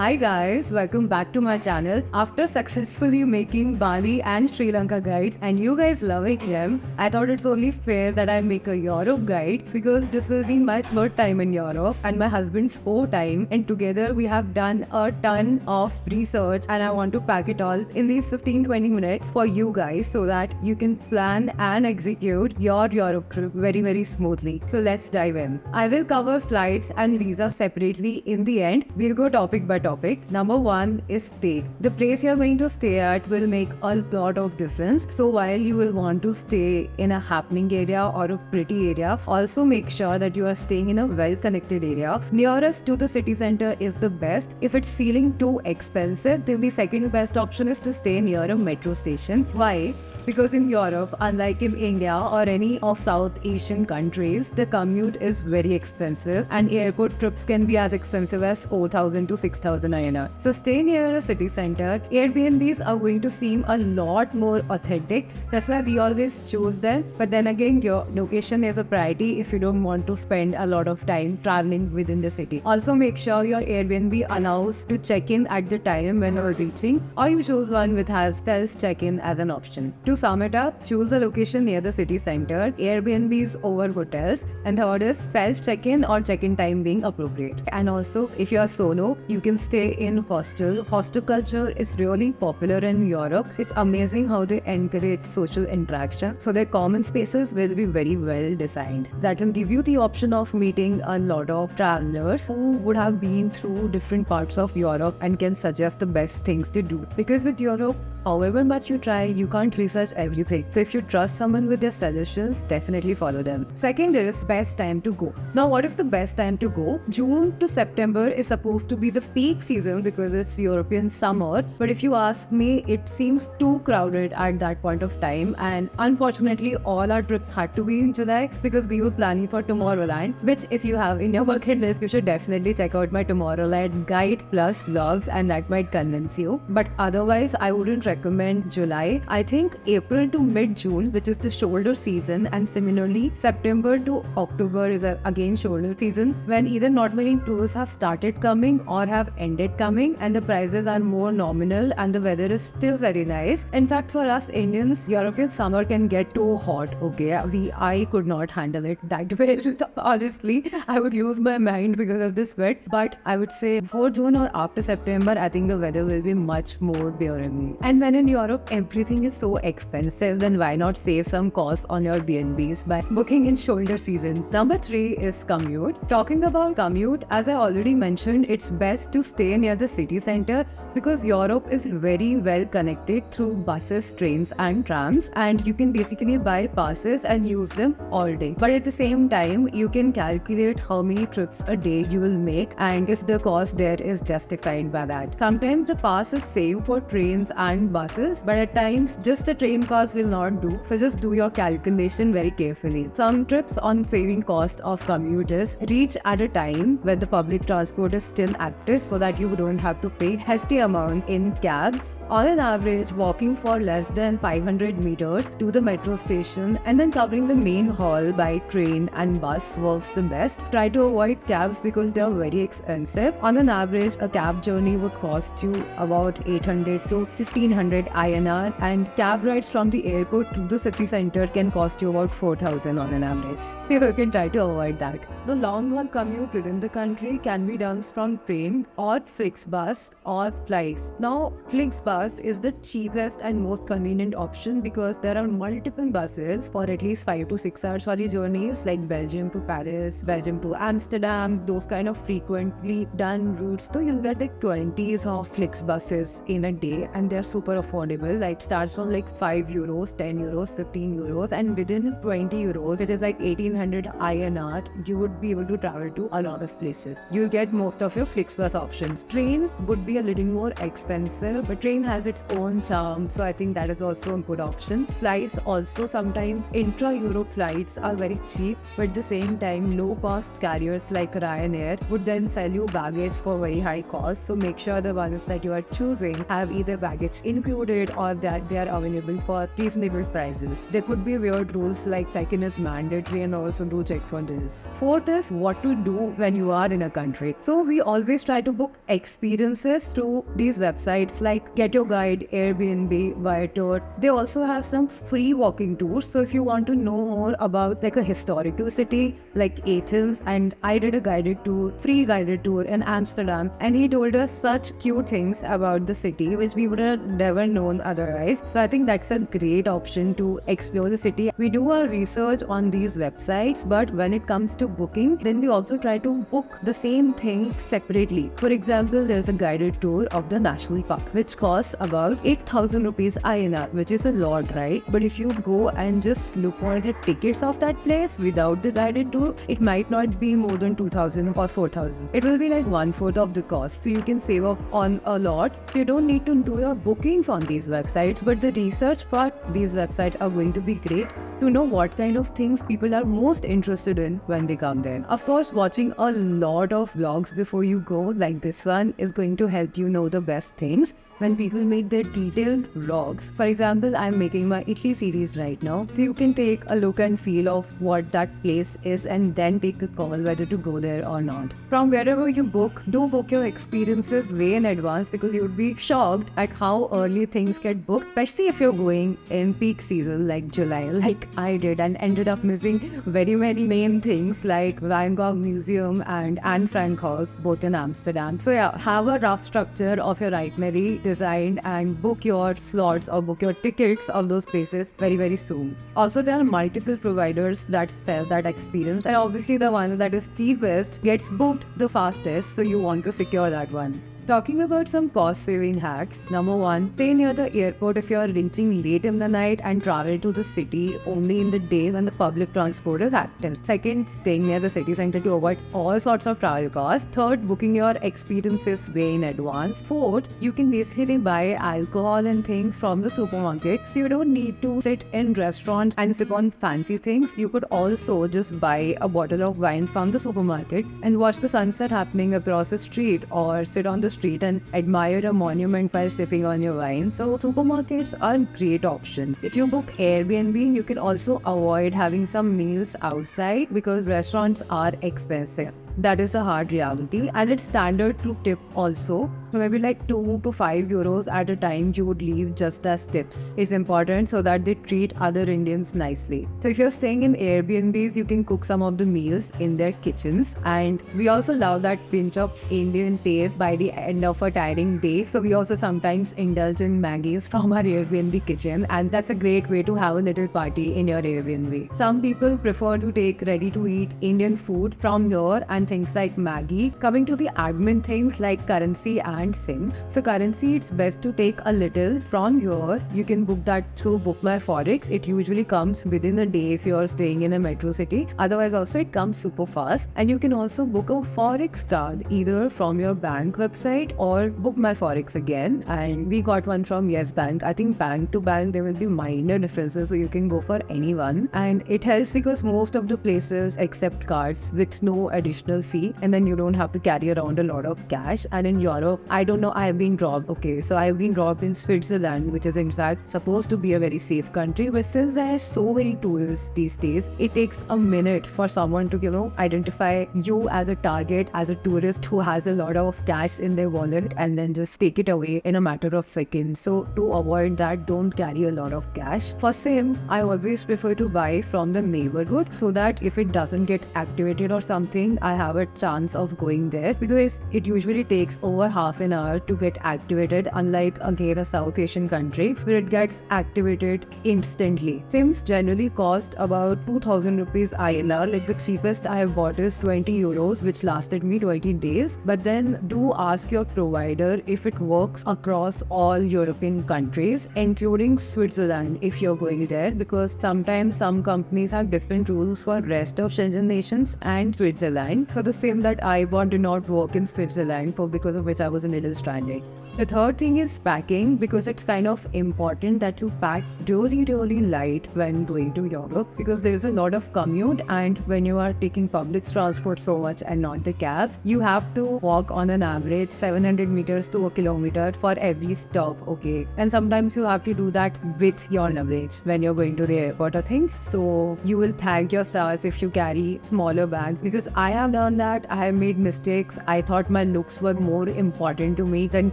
Hi guys, welcome back to my channel. After successfully making Bali and Sri Lanka guides and you guys loving them, I thought it's only fair that I make a Europe guide because this will be my third time in Europe and my husband's fourth time, and together we have done a ton of research and I want to pack it all in these 15-20 minutes for you guys so that you can plan and execute your Europe trip very smoothly. So let's dive in. I will cover flights and visa separately in the end. We'll go topic by topic. Number one is stay. The place you're going to stay at will make a lot of difference. So while you will want to stay in a happening area or a pretty area, also make sure that you are staying in a well-connected area. Nearest to the city center is the best. If it's feeling too expensive, then the second best option is to stay near a metro station. Why? Because in Europe, unlike in India or any of South Asian countries, the commute is very expensive and airport trips can be as expensive as 4,000 to 6,000 INR. So stay near a city center. Airbnbs are going to seem a lot more authentic. That's why we always choose them. But then again, your location is a priority if you don't want to spend a lot of time traveling within the city. Also make sure your Airbnb allows to check in at the time when you're reaching, or you choose one which has self check-in as an option. To sum it up, choose a location near the city center, Airbnbs over hotels, and third is self check-in or check-in time being appropriate. And also, if you are solo, you can stay in hostel. Hostel culture is really popular in Europe. It's amazing how they encourage social interaction. So their common spaces will be very well designed. That will give you the option of meeting a lot of travelers who would have been through different parts of Europe and can suggest the best things to do. Because with Europe, however much you try, you can't research everything. So if you trust someone with their suggestions, definitely follow them. Second is best time to go. Now, what is the best time to go? June to September is supposed to be the peak season because it's European summer. But if you ask me, it seems too crowded at that point of time. And unfortunately, all our trips had to be in July because we were planning for Tomorrowland, which if you have in your bucket list, you should definitely check out my Tomorrowland guide plus vlogs and that might convince you. But otherwise, I wouldn't recommend July. I think April to mid-June, which is the shoulder season, and similarly September to October is again shoulder season when either not many tours have started coming or have ended coming and the prices are more nominal and the weather is still very nice. In fact, for us Indians, European summer can get too hot. Okay, I could not handle it that well. Honestly, I would lose my mind because of this sweat. But I would say before June or after September, I think the weather will be much more bearable. And when in Europe everything is so expensive, then why not save some costs on your B&Bs by booking in shoulder season? Number 3 is commute. Talking about commute, as I already mentioned, it's best to stay near the city center because Europe is very well connected through buses, trains and trams, and you can basically buy passes and use them all day. But at the same time, you can calculate how many trips a day you will make and if the cost there is justified by that. Sometimes the pass is same for trains and buses, but at times just the train pass will not do, so just do your calculation very carefully. Some trips on saving cost of commute is reach at a time when the public transport is still active so that you don't have to pay hefty amounts in cabs. On an average, walking for less than 500 meters to the metro station and then covering the main hall by train and bus works the best. Try to avoid cabs because they are very expensive. On an average, a cab journey would cost you about 800 to 1500 INR and cab rides from the airport to the city center can cost you about 4,000 on an average. So you can try to avoid that. The long-haul commute within the country can be done from train or Flixbus or flights. Now, Flixbus is the cheapest and most convenient option because there are multiple buses for at least 5 to 6 hours for the journeys like Belgium to Paris, Belgium to Amsterdam, those kind of frequently done routes. So you'll get like 20s of Flixbuses in a day and they're super affordable. Like starts from like 5 euros, 10 euros, 15 euros, and within 20 euros, which is like 1800 INR, you would be able to travel to a lot of places. You'll get most of your Flixbus options. Train would be a little more expensive, but train has its own charm, so I think that is also a good option. Flights also sometimes intra-Europe flights are very cheap, but at the same time, low-cost carriers like Ryanair would then sell you baggage for very high cost. So make sure the ones that you are choosing have either baggage included or that they are available for reasonable prices. There could be weird rules like check-in is mandatory and also do check for this. Fourth is what to do when you are in a country. So we always try to book book experiences through these websites like Get Your Guide, Airbnb, Viator. They also have some free walking tours. So if you want to know more about like a historical city like Athens, and I did a free guided tour in Amsterdam, and he told us such cute things about the city which we would have never known otherwise. So I think that's a great option to explore the city. We do our research on these websites, but when it comes to booking, then we also try to book the same thing separately. For example, there's a guided tour of the national park which costs about 8,000 rupees INR, which is a lot, right? But if you go and just look for the tickets of that place without the guided tour, it might not be more than 2,000 or 4,000. It will be like 1/4 of the cost, so you can save up on a lot. So you don't need to do your bookings on these websites, but the research part, these websites are going to be great to know what kind of things people are most interested in when they come there. Of course, watching a lot of vlogs before you go, like this one, is going to help you know the best things when people make their detailed vlogs. For example, I'm making my Italy series right now, so you can take a look and feel of what that place is and then take the call whether to go there or not. From wherever you book, do book your experiences way in advance, because you would be shocked at how early things get booked, especially if you're going in peak season like July, like I did, and ended up missing very many main things like Van Gogh Museum and Anne Frank House, both in Amsterdam. So yeah, have a rough structure of your itinerary designed and book your slots or book your tickets of those places very soon. Also, there are multiple providers that sell that experience, and obviously the one that is cheapest gets booked the fastest, so you want to secure that one. Talking about some cost-saving hacks, number 1, stay near the airport if you are reaching late in the night and travel to the city only in the day when the public transport is active. Second, staying near the city center to avoid all sorts of travel costs. Third, booking your experiences way in advance. Fourth, you can basically buy alcohol and things from the supermarket, so you don't need to sit in restaurants and sip on fancy things. You could also just buy a bottle of wine from the supermarket and watch the sunset happening across the street, or sit on the street and admire a monument while sipping on your wine. So supermarkets are great options. If you book Airbnb, you can also avoid having some meals outside because restaurants are expensive. That is the hard reality, and it's standard to tip also. So maybe like 2 to 5 euros at a time you would leave just as tips. It's important so that they treat other Indians nicely. So if you're staying in Airbnbs, you can cook some of the meals in their kitchens, and we also love that pinch of Indian taste by the end of a tiring day. So we also sometimes indulge in Maggies from our Airbnb kitchen, and that's a great way to have a little party in your Airbnb. Some people prefer to take ready to eat Indian food from here and things like Maggie. Coming to the admin things like currency and SIM. So currency, it's best to take a little from here. You can book that through Book My Forex. It usually comes within a day if you're staying in a metro city. Otherwise also it comes super fast. And you can also book a Forex card either from your bank website or Book My Forex again. And we got one from Yes Bank. I think bank to bank there will be minor differences, so you can go for anyone. And it helps because most of the places accept cards with no additional fee, and then you don't have to carry around a lot of cash. And in Europe, I don't know, I have been robbed. Okay, so I have been robbed in Switzerland, which is in fact supposed to be a very safe country, but since there are so many tourists these days, it takes a minute for someone to, identify you as a target, as a tourist who has a lot of cash in their wallet, and then just take it away in a matter of seconds. So to avoid that, don't carry a lot of cash. For SIM, I always prefer to buy from the neighborhood, so that if it doesn't get activated or something, I have a chance of going there, because it usually takes over half an hour to get activated, unlike again a South Asian country where it gets activated instantly. SIMs generally cost about 2,000 rupees INR. Like the cheapest I have bought is 20 euros, which lasted me 20 days. But then do ask your provider if it works across all European countries, including Switzerland if you're going there, because sometimes some companies have different rules for rest of Schengen nations and Switzerland. So the SIM that I bought did not work in Switzerland, because of which I was a little stranded. The third thing is packing, because it's kind of important that you pack really light when going to Europe, because there's a lot of commute, and when you are taking public transport so much and not the cabs, you have to walk on an average 700 meters to a kilometer for every stop, okay? And sometimes you have to do that with your luggage when you're going to the airport or things. So you will thank your stars if you carry smaller bags, because I have done learned that I have made mistakes. I thought my looks were more important to me than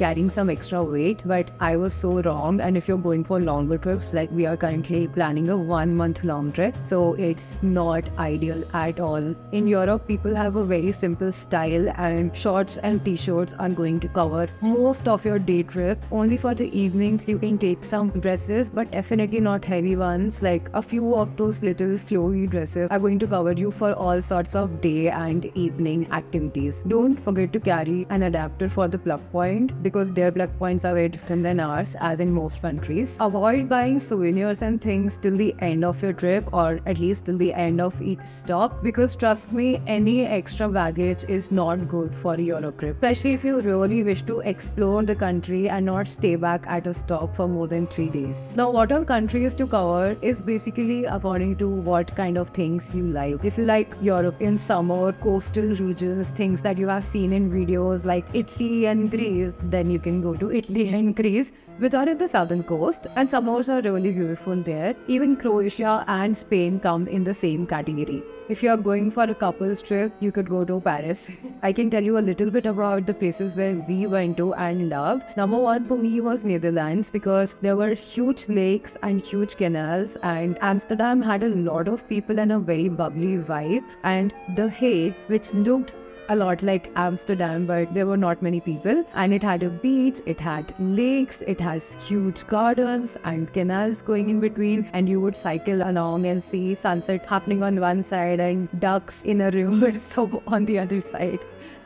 carrying some extra weight, but I was so wrong. And if you're going for longer trips, like we are currently planning a 1 month long trip, so it's not ideal at all. In Europe, people have a very simple style, and shorts and t-shirts are going to cover most of your day trip. Only for the evenings you can take some dresses, but definitely not heavy ones. Like a few of those little flowy dresses are going to cover you for all sorts of day and evening activities. Don't forget to carry an adapter for the plug point, because their plug points are very different than ours, as in most countries. Avoid buying souvenirs and things till the end of your trip, or at least till the end of each stop, because trust me, any extra baggage is not good for a Europe trip, especially if you really wish to explore the country and not stay back at a stop for more than 3 days. Now, what all countries to cover is basically according to what kind of things you like. If you like European summer, coastal regions, things that you have seen in videos like Italy and Greece, then you can go to Italy and Greece, which are in the southern coast, and summers are really beautiful there. Even Croatia and Spain come in the same category. If you are going for a couples trip, you could go to Paris. I can tell you a little bit about the places where we went to and loved. Number one for me was Netherlands, because there were huge lakes and huge canals, and Amsterdam had a lot of people and a very bubbly vibe. And The Hague, which looked a lot like Amsterdam, but there were not many people, and it had a beach, it had lakes, it has huge gardens and canals going in between, and you would cycle along and see sunset happening on one side and ducks in a river so on the other side.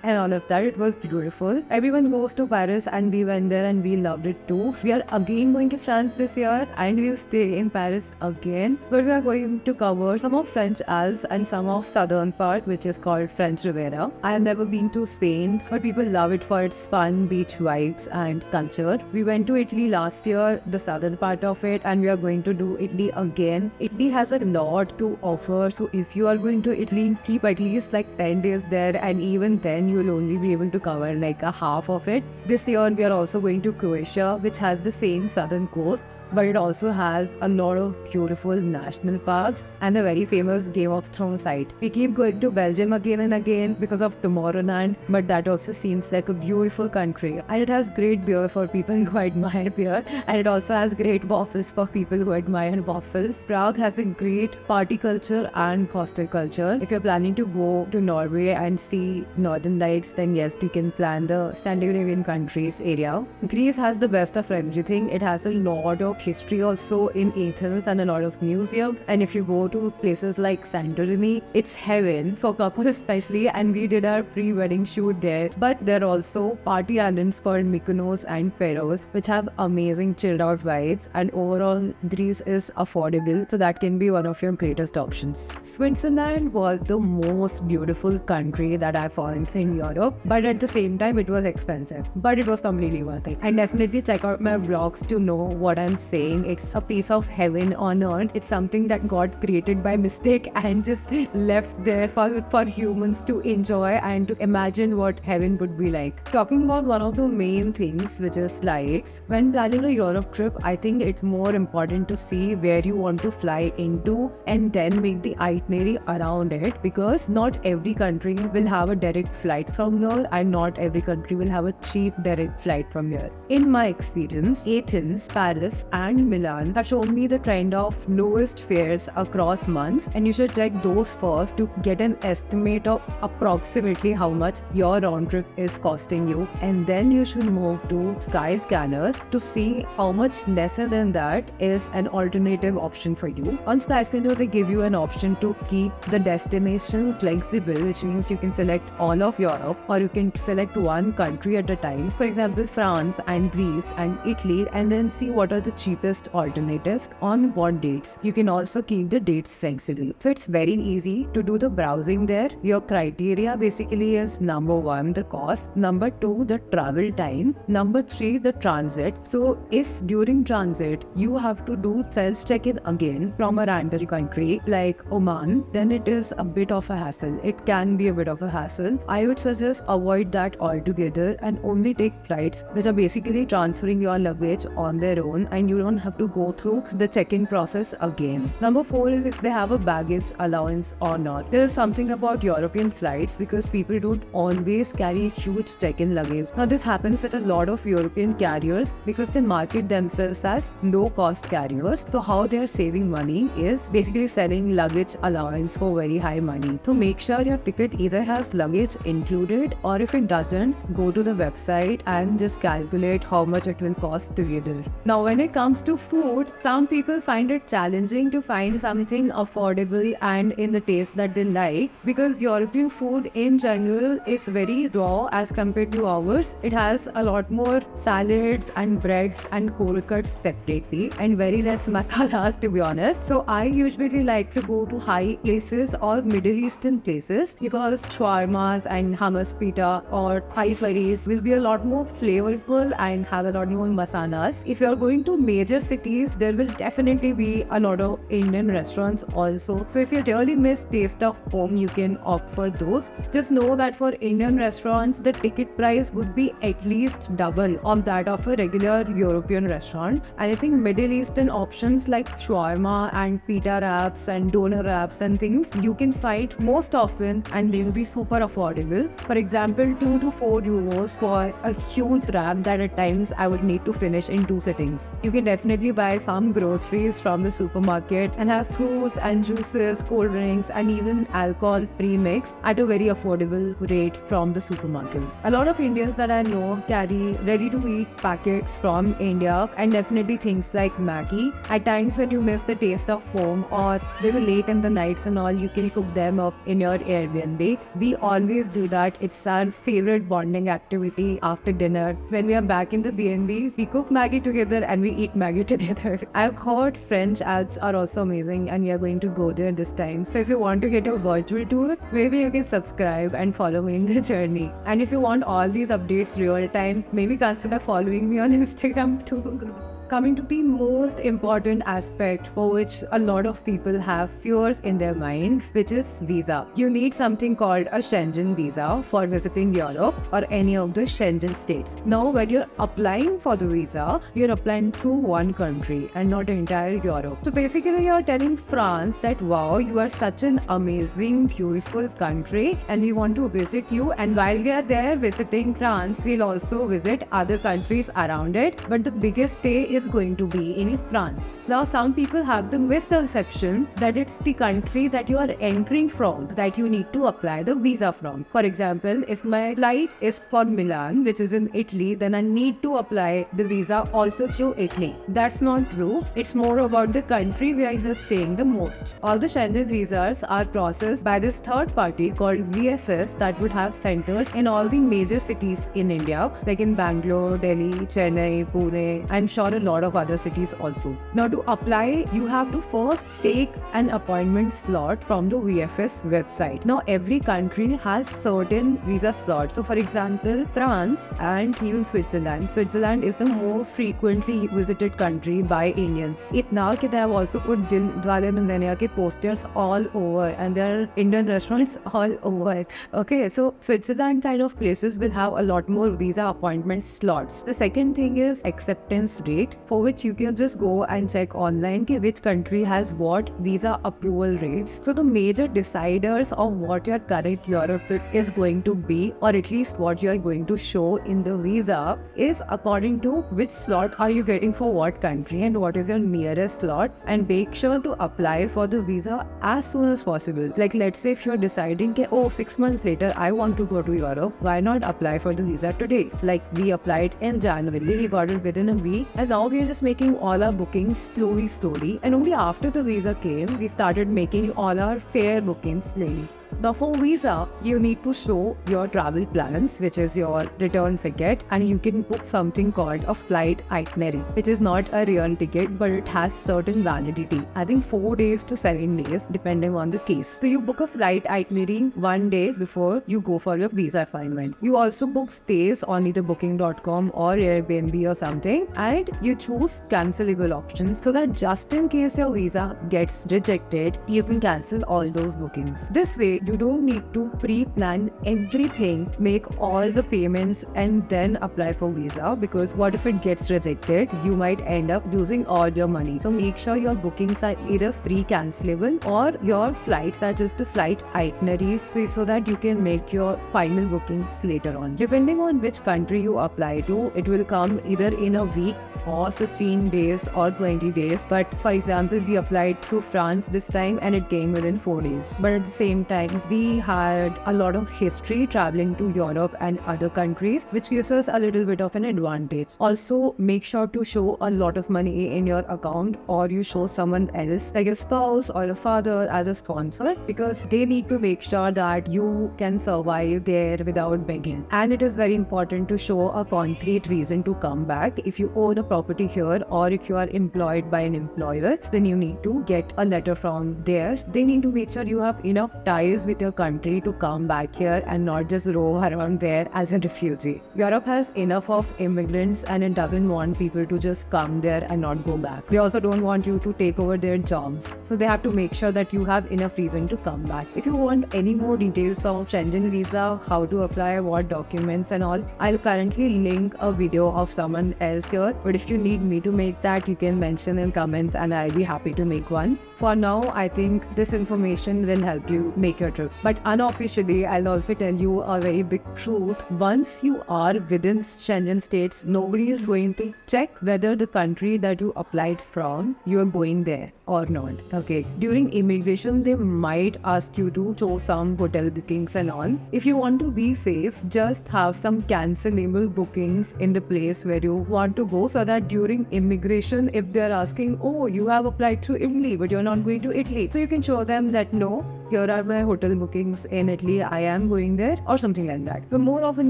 And all of that, it was beautiful. Everyone goes to Paris, and we went there and we loved it too. We are again going to France this year, and we'll stay in Paris again, but we are going to cover some of French Alps and some of southern part, which is called French Riviera. I have never been to Spain, but people love it for its fun beach vibes and culture. We went to Italy last year, the southern part of it, and we are going to do Italy again. Italy has a lot to offer, so if you are going to Italy, keep at least like 10 days there, and even then you will only be able to cover like a half of it. This year we are also going to Croatia, which has the same southern coast, but it also has a lot of beautiful national parks and a very famous Game of Thrones site. We keep going to Belgium again and again because of Tomorrowland, but that also seems like a beautiful country, and it has great beer for people who admire beer, and it also has great waffles for people who admire waffles. Prague has a great party culture and hostel culture. If you're planning to go to Norway and see Northern Lights, then yes, you can plan the Scandinavian countries area. Greece has the best of everything. It has a lot of history also in Athens and a lot of museums, and if you go to places like Santorini, it's heaven for couples especially, and we did our pre-wedding shoot there. But there are also party islands called Mykonos and Peros, which have amazing chilled out vibes, and overall Greece is affordable, so that can be one of your greatest options. Switzerland was the most beautiful country that I found in Europe, but at the same time it was expensive, but it was completely worth it. And definitely check out my vlogs to know what I'm saying. It's a piece of heaven on earth. It's something that got created by mistake and just left there for humans to enjoy and to imagine what heaven would be like. Talking about one of the main things, which is flights. When planning a Europe trip, I think it's more important to see where you want to fly into and then make the itinerary around it, because not every country will have a direct flight from here, and not every country will have a cheap direct flight from here. In my experience, Athens, Paris and Milan have shown me the trend of lowest fares across months, and you should check those first to get an estimate of approximately how much your round trip is costing you, and then you should move to Skyscanner to see how much lesser than that is an alternative option for you. On Skyscanner, they give you an option to keep the destination flexible, which means you can select all of Europe, or you can select one country at a time, for example France and Greece and Italy, and then see what are the cheapest alternatives on what dates. You can also keep the dates flexible. So it's very easy to do the browsing there. Your criteria basically is number one, the cost, number two, the travel time, number three, the transit. So if during transit you have to do self-check-in again from a random country like Oman, then it is a bit of a hassle. It can be a bit of a hassle. I would suggest avoid that altogether and only take flights which are basically transferring your luggage on their own, and you don't have to go through the check-in process again. Number 4 is if they have a baggage allowance or not. There is something about European flights because people don't always carry huge check-in luggage. Now this happens with a lot of European carriers because they market themselves as low-cost carriers. So how they are saving money is basically selling luggage allowance for very high money. So make sure your ticket either has luggage included, or if it doesn't, go to the website and just calculate how much it will cost together. Now when it comes to food, some people find it challenging to find something affordable and in the taste that they like, because European food in general is very raw as compared to ours. It has a lot more salads and breads and cold cuts separately and very less masalas, to be honest. So I usually like to go to high places or Middle Eastern places because shawarmas and hummus pita or Thai curries will be a lot more flavorful and have a lot more masalas. If you're going to major cities, there will definitely be a lot of Indian restaurants also. So if you really miss taste of home, you can opt for those. Just know that for Indian restaurants, the ticket price would be at least double of that of a regular European restaurant. And I think Middle Eastern options like shawarma and pita wraps and doner wraps and things you can find most often, and they will be super affordable. For example, 2 to 4 euros for a huge wrap that at times I would need to finish in 2 sittings. You can definitely buy some groceries from the supermarket and have fruits and juices, cold drinks and even alcohol pre-mixed at a very affordable rate from the supermarkets. A lot of Indians that I know carry ready-to-eat packets from India, and definitely things like Maggi. At times when you miss the taste of home or they were late in the nights and all, you can cook them up in your Airbnb. We always do that. It's our favorite bonding activity after dinner. When we are back in the B&B, we cook Maggi together and we eat Maggi together. I've heard French Alps are also amazing and we are going to go there this time. So if you want to get a virtual tour, maybe you can subscribe and follow me in the journey. And if you want all these updates real time, maybe consider following me on Instagram too. Coming to the most important aspect for which a lot of people have fears in their mind, which is visa. You need something called a Schengen visa for visiting Europe or any of the Schengen states. Now, when you're applying for the visa, you're applying through one country and not entire Europe. So basically, you're telling France that, wow, you are such an amazing, beautiful country and we want to visit you. And while we are there visiting France, we'll also visit other countries around it. But the biggest stay is going to be in France. Now some people have the misconception that it's the country that you are entering from that you need to apply the visa from. For example, if my flight is for Milan, which is in Italy, then I need to apply the visa also through Italy. That's not true. It's more about the country where you're staying the most. All the Schengen visas are processed by this third party called VFS that would have centers in all the major cities in India, like in Bangalore, Delhi, Chennai, Pune. I'm sure a lot of other cities also. Now to apply, you have to first take an appointment slot from the VFS website. Now every country has certain visa slots. So for example, France and even Switzerland. Switzerland is the most frequently visited country by Indians. Itna ke they have also put Dil Wale Dulhania ke posters all over, and there are Indian restaurants all over. Okay, so Switzerland kind of places will have a lot more visa appointment slots. The second thing is acceptance rate, for which you can just go and check online which country has what visa approval rates. So the major deciders of what your current Europe trip is going to be, or at least what you are going to show in the visa, is according to which slot are you getting for what country and what is your nearest slot. And make sure to apply for the visa as soon as possible. Like let's say if you're deciding 6 months later I want to go to Europe, why not apply for the visa today? Like we applied in January, we got it within a week, and now we're just making all our bookings slowly, and only after the visa came, we started making all our fare bookings slowly. Now for visa, you need to show your travel plans, which is your return ticket, and you can book something called a flight itinerary, which is not a real ticket, but it has certain validity. I think 4 days to 7 days, depending on the case. So you book a flight itinerary 1 day before you go for your visa assignment. You also book stays on either booking.com or Airbnb or something, and you choose cancelable options so that just in case your visa gets rejected, you can cancel all those bookings. This way, You don't need to pre-plan everything, make all the payments and then apply for visa, because what if it gets rejected? You might end up losing all your money. So make sure your bookings are either free cancelable or your flights are just the flight itineraries, so that you can make your final bookings later on. Depending on which country you apply to, it will come either in a week or 15 days or 20 days. But for example, we applied through France this time and it came within 4 days. But at the same time, we had a lot of history traveling to Europe and other countries, which gives us a little bit of an advantage. Also, make sure to show a lot of money in your account, or you show someone else like a spouse or a father as a sponsor, because they need to make sure that you can survive there without begging. And it is very important to show a concrete reason to come back. If you own a property here, or if you are employed by an employer, then you need to get a letter from there. They need to make sure you have enough ties with your country to come back here and not just roam around there as a refugee. Europe has enough of immigrants and it doesn't want people to just come there and not go back. They also don't want you to take over their jobs. So they have to make sure that you have enough reason to come back. If you want any more details of Schengen visa, how to apply, what documents and all, I'll currently link a video of someone else here. But if you need me to make that, you can mention in comments and I'll be happy to make one. For now, I think this information will help you make your trip. But unofficially, I'll also tell you a very big truth. Once you are within Schengen states, nobody is going to check whether the country that you applied from, you are going there or not. Okay. During immigration, they might ask you to show some hotel bookings and all. If you want to be safe, just have some cancelable bookings in the place where you want to go, so that during immigration, if they're asking, oh, you have applied to Italy, but you're not going to Italy, so you can show them that no, here are my hotel bookings in Italy, I am going there, or something like that. But more often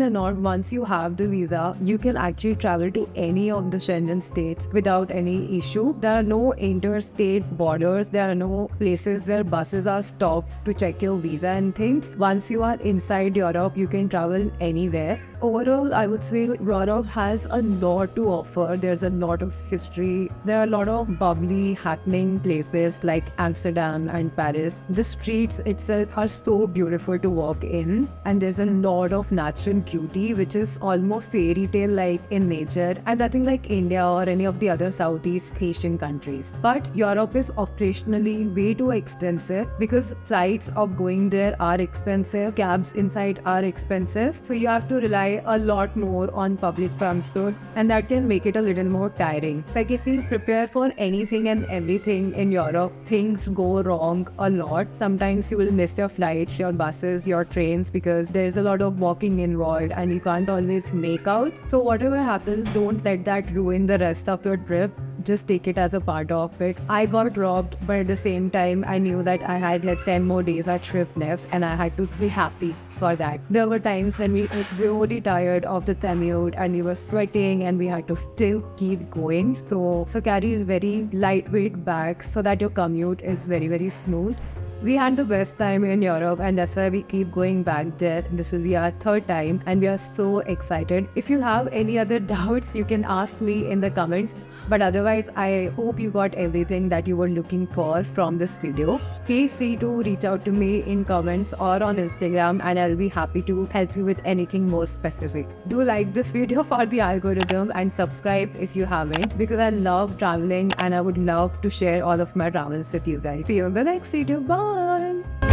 than not, once you have the visa, you can actually travel to any of the Schengen states without any issue. There are no interstate borders, there are no places where buses are stopped to check your visa and things. Once you are inside Europe, you can travel anywhere. Overall, I would say Europe has a lot to offer. There's a lot of history. There are a lot of bubbly, happening places like Amsterdam and Paris. The streets itself are so beautiful to walk in, and there's a lot of natural beauty which is almost fairy tale like in nature, and nothing like India or any of the other Southeast Asian countries. But Europe is operationally way too expensive, because flights of going there are expensive, cabs inside are expensive, so you have to rely a lot more on public transport, and that can make it a little more tiring. It's like if you prepare for anything and everything in Europe, things go wrong a lot. Sometimes you will miss your flights, your buses, your trains, because there's a lot of walking involved and you can't always make out. So whatever happens, don't let that ruin the rest of your trip. Just take it as a part of it. I got robbed, but at the same time, I knew that I had 10 more days at trip left, and I had to be happy for that. There were times when we were really tired of the commute and we were sweating and we had to still keep going. So carry very lightweight bags so that your commute is very, very smooth. We had the best time in Europe, and that's why we keep going back there. This will be our third time and we are so excited. If you have any other doubts, you can ask me in the comments. But otherwise, I hope you got everything that you were looking for from this video. Feel free to reach out to me in comments or on Instagram, and I'll be happy to help you with anything more specific. Do like this video for the algorithm and subscribe if you haven't, because I love traveling and I would love to share all of my travels with you guys. See you in the next video. Bye!